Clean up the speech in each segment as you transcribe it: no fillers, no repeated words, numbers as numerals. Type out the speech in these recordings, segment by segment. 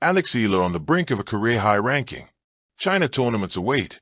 Eala on the brink of a career-high ranking. China tournaments await.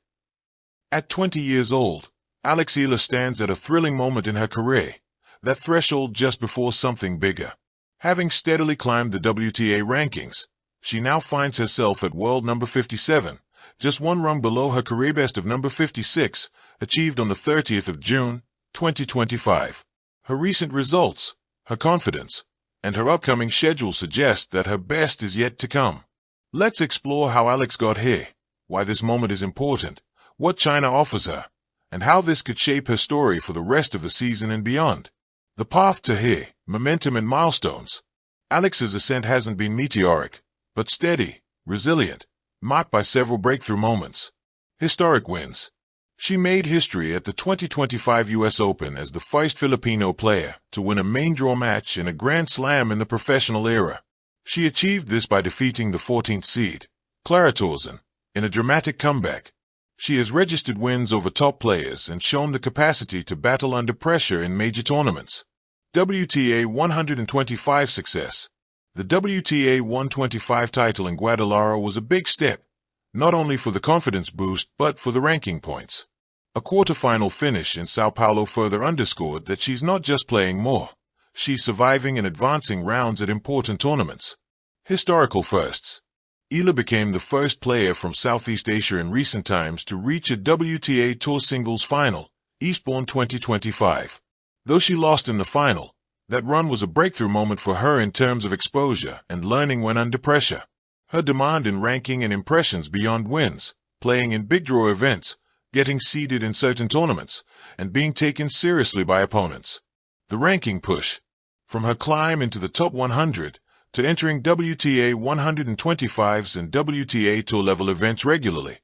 At 20 years old, Eala stands at a thrilling moment in her career, that threshold just before something bigger. Having steadily climbed the WTA rankings, she now finds herself at world number 57, just one rung below her career best of number 56, achieved on the 30th of June, 2025. Her recent results, her confidence, and her upcoming schedule suggest that her best is yet to come. Let's explore how Alex got here, why this moment is important, what China offers her, and how this could shape her story for the rest of the season and beyond. The path to here, momentum and milestones. Alex's ascent hasn't been meteoric, but steady, resilient, marked by several breakthrough moments. Historic wins. She made history at the 2025 U.S. Open as the first Filipino player to win a main draw match in a Grand Slam in the professional era. She achieved this by defeating the 14th seed, Clara Tauson, in a dramatic comeback. She has registered wins over top players and shown the capacity to battle under pressure in major tournaments. WTA 125 success. The WTA 125 title in Guadalajara was a big step, not only for the confidence boost but for the ranking points. A quarterfinal finish in Sao Paulo further underscored that she's not just playing more, she's surviving and advancing rounds at important tournaments. Historical firsts. Eala became the first player from Southeast Asia in recent times to reach a WTA Tour singles final, Eastbourne 2025. Though she lost in the final, that run was a breakthrough moment for her in terms of exposure and learning when under pressure. Her demand in ranking and impressions beyond wins, playing in big draw events, getting seeded in certain tournaments, and being taken seriously by opponents. The ranking push. From her climb into the top 100 to entering WTA 125s and WTA Tour level events regularly,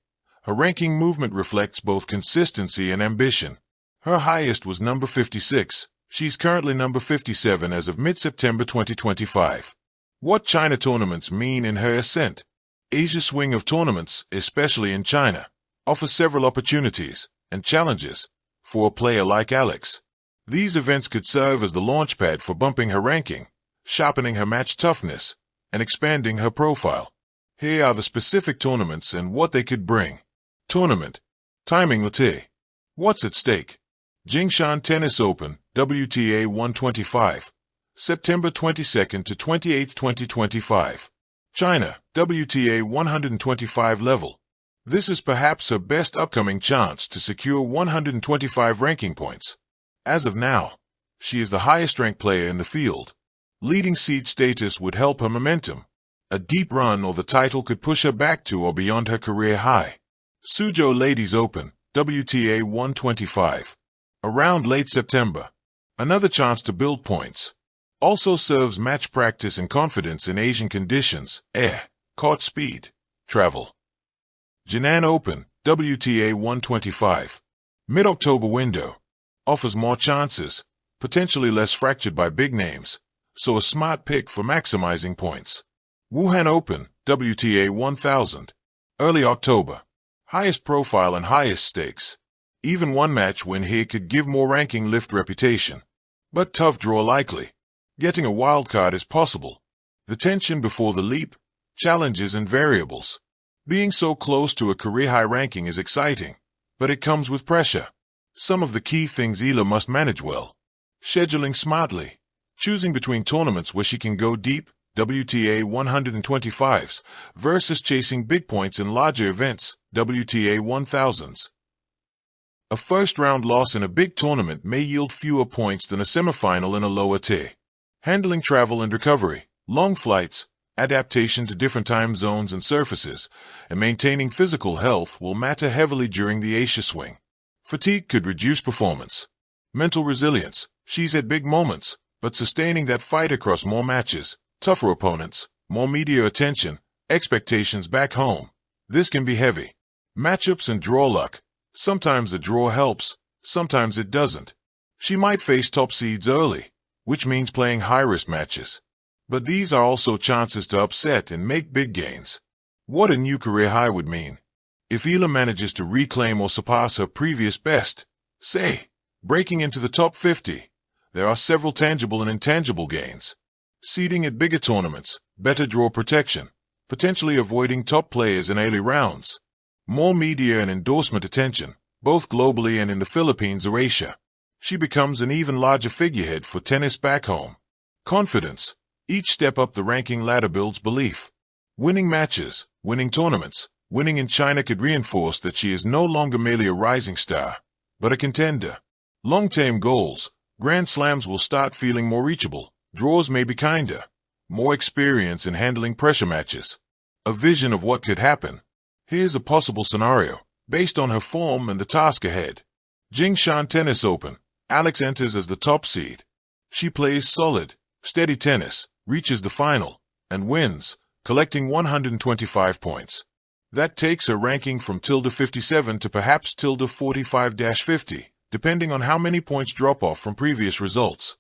her ranking movement reflects both consistency and ambition. Her highest was number 56. She's currently number 57 as of mid-September 2025. What China tournaments mean in her ascent? Asia's swing of tournaments, especially in China, offers several opportunities and challenges for a player like Alex. These events could serve as the launchpad for bumping her ranking, sharpening her match toughness, and expanding her profile. Here are the specific tournaments and what they could bring. Tournament. Timing Ute. What's at stake? Jingshan Tennis Open, WTA 125. September 22nd to 28, 2025. China, WTA 125 level. This is perhaps her best upcoming chance to secure 125 ranking points. As of now, she is the highest-ranked player in the field. Leading seed status would help her momentum. A deep run or the title could push her back to or beyond her career high. Suzhou Ladies Open, WTA 125. Around late September. Another chance to build points. Also serves match practice and confidence in Asian conditions, air, court speed, travel. Jinan Open, WTA 125. Mid-October window. Offers more chances, potentially less fractured by big names, so a smart pick for maximizing points. Wuhan Open, WTA 1000. Early October. Highest profile and highest stakes. Even one match win here could give more ranking lift reputation. But tough draw likely. Getting a wild card is possible. The tension before the leap, challenges and variables. Being so close to a career-high ranking is exciting, but it comes with pressure. Some of the key things Eala must manage well. Scheduling smartly. Choosing between tournaments where she can go deep, WTA 125s, versus chasing big points in larger events, WTA 1000s. A first-round loss in a big tournament may yield fewer points than a semifinal in a lower tier. Handling travel and recovery, long flights, adaptation to different time zones and surfaces, and maintaining physical health will matter heavily during the Asia swing. Fatigue could reduce performance. Mental resilience. She's at big moments, but sustaining that fight across more matches, tougher opponents, more media attention, expectations back home. This can be heavy. Matchups and draw luck. Sometimes the draw helps, sometimes it doesn't. She might face top seeds early, which means playing high-risk matches. But these are also chances to upset and make big gains. What a new career high would mean. If Eala manages to reclaim or surpass her previous best, say, breaking into the top 50, there are several tangible and intangible gains. Seeding at bigger tournaments, better draw protection, potentially avoiding top players in early rounds. More media and endorsement attention, both globally and in the Philippines or Asia. She becomes an even larger figurehead for tennis back home. Confidence. Each step up the ranking ladder builds belief. Winning matches, winning tournaments, winning in China could reinforce that she is no longer merely a rising star, but a contender. Long-term goals. Grand Slams will start feeling more reachable. Draws may be kinder. More experience in handling pressure matches. A vision of what could happen. Here's a possible scenario, based on her form and the task ahead. Jingshan Tennis Open. Alex enters as the top seed. She plays solid, steady tennis, reaches the final, and wins, collecting 125 points. That takes her ranking from ~57 to perhaps ~45-50, depending on how many points drop off from previous results.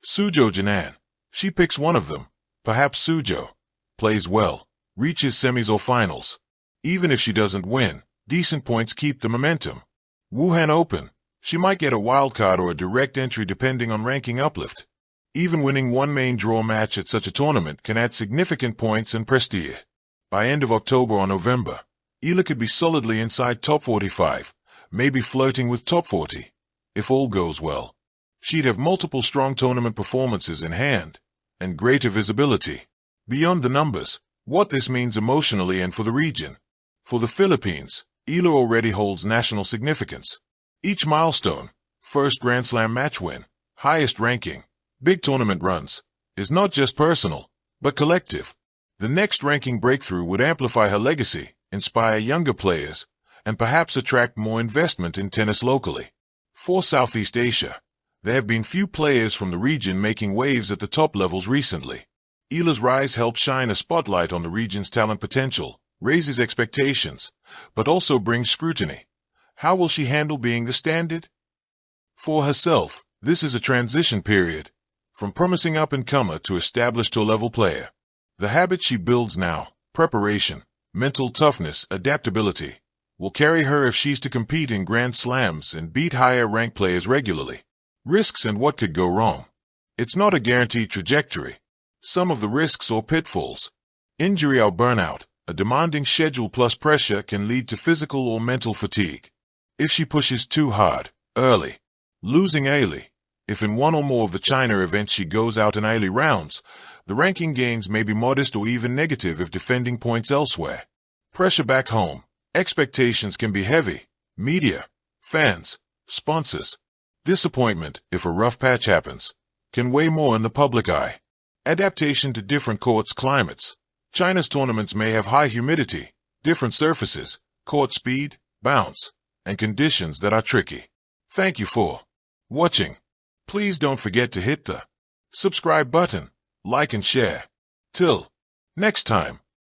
Suzhou Jinan. She picks one of them, perhaps Suzhou. Plays well, reaches semis or finals. Even if she doesn't win, decent points keep the momentum. Wuhan Open. She might get a wildcard or a direct entry depending on ranking uplift. Even winning one main draw match at such a tournament can add significant points and prestige. By end of October or November, Eala could be solidly inside top 45, maybe flirting with top 40. If all goes well, she'd have multiple strong tournament performances in hand, and greater visibility. Beyond the numbers, what this means emotionally and for the region. For the Philippines, Eala already holds national significance. Each milestone, first Grand Slam match win, highest ranking, big tournament runs, is not just personal, but collective. The next ranking breakthrough would amplify her legacy, inspire younger players, and perhaps attract more investment in tennis locally. For Southeast Asia, there have been few players from the region making waves at the top levels recently. Eala's rise helps shine a spotlight on the region's talent potential, raises expectations, but also brings scrutiny. How will she handle being the standard? For herself, this is a transition period, from promising up-and-comer to established top-level player. The habits she builds now, preparation, mental toughness, adaptability, will carry her if she's to compete in Grand Slams and beat higher-ranked players regularly. Risks and what could go wrong. It's not a guaranteed trajectory. Some of the risks or pitfalls. Injury or burnout. A demanding schedule plus pressure can lead to physical or mental fatigue. If she pushes too hard, early, losing early. If in one or more of the China events she goes out in early rounds, the ranking gains may be modest or even negative if defending points elsewhere. Pressure back home. Expectations can be heavy. Media, fans, sponsors. Disappointment, if a rough patch happens, can weigh more in the public eye. Adaptation to different courts climates. China's tournaments may have high humidity, different surfaces, court speed, bounce, and conditions that are tricky. Thank you for watching. Please don't forget to hit the subscribe button, like and share. Till next time.